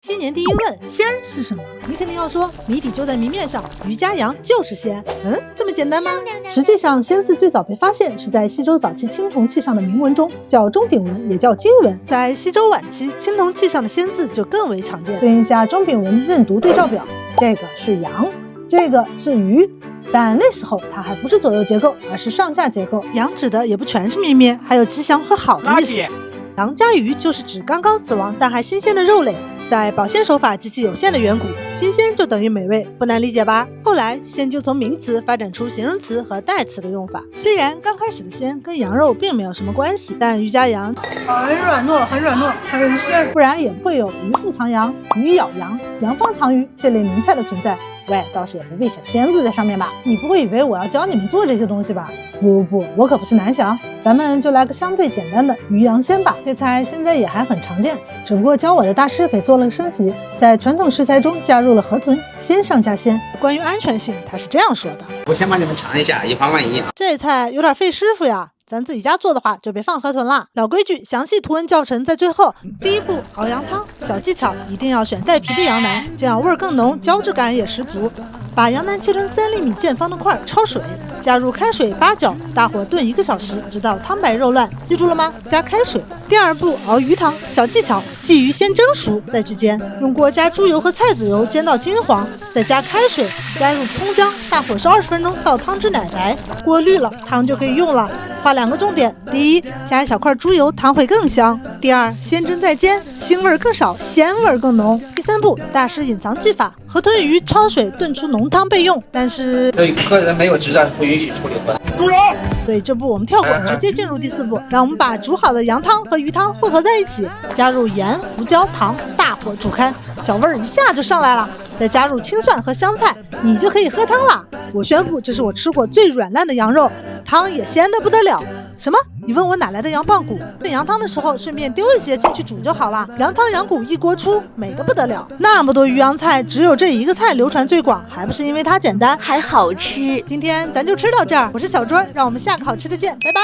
新年第一问，鲜是什么？你肯定要说谜底就在谜面上，鱼加羊就是鲜。这么简单吗？实际上，鲜字最早被发现是在西周早期青铜器上的铭文中，叫钟鼎文，也叫金文。在西周晚期，青铜器上的鲜字就更为常见。对应下钟鼎文认读对照表，这个是羊，这个是鱼。但那时候它还不是左右结构，而是上下结构。羊指的也不全是咩咩，还有吉祥和好的意思。羊加鱼就是指刚刚死亡但还新鲜的肉类，在保鲜手法极其有限的远古，新鲜就等于美味，不难理解吧？后来鲜就从名词发展出形容词和代词的用法。虽然刚开始的鲜跟羊肉并没有什么关系，但鱼加羊很软糯，很鲜，不然也不会有鱼腹藏羊、鱼咬羊、羊方藏鱼这类名菜的存在。喂，倒是也不必写鲜字在上面吧？你不会以为我要教你们做这些东西吧？不，我可不是南翔，咱们就来个相对简单的鱼羊鲜吧。这菜现在也还很常见，只不过教我的大师给做了个升级，在传统食材中加入了河豚，鲜上加鲜。关于安全性，他是这样说的：我先帮你们尝一下，以防万一。这菜有点费师傅呀。咱自己家做的话，就别放河豚了。老规矩，详细图文教程在最后。第一步，熬羊汤，小技巧，一定要选带皮的羊腩，这样味儿更浓，胶质感也十足。把羊腩切成3厘米见方的块，焯水，加入开水8搅，大火炖1个小时，直到汤白肉烂。记住了吗？加开水。第二步，熬鱼汤，小技巧，鲫鱼先蒸熟再去煎，用锅加猪油和菜籽油煎到金黄，再加开水，加入葱姜，大火烧20分钟到汤汁奶白，锅绿了，汤就可以用了。画2个重点：第一，加一小块猪油，汤会更香；第二，先蒸再煎，腥味更少，鲜味更浓。第三步，大师隐藏技法，河豚鱼焯水炖出浓汤备用，但是对个人没有执照不允许处理回来。所以这步我们跳过，直接进入第4步，让我们把煮好的羊汤和鱼汤混合在一起，加入盐、胡椒、糖，大火煮开，小味儿一下就上来了。再加入青蒜和香菜，你就可以喝汤了。我宣布，这是我吃过最软烂的羊肉，汤也鲜得不得了。什么？你问我哪来的羊棒骨？炖羊汤的时候顺便丢一些进去煮就好了。羊汤羊骨一锅出，美得不得了。那么多鱼羊菜，只有这一个菜流传最广，还不是因为它简单，还好吃。今天咱就吃到这儿，我是小卓，让我们下个好吃的见，拜拜。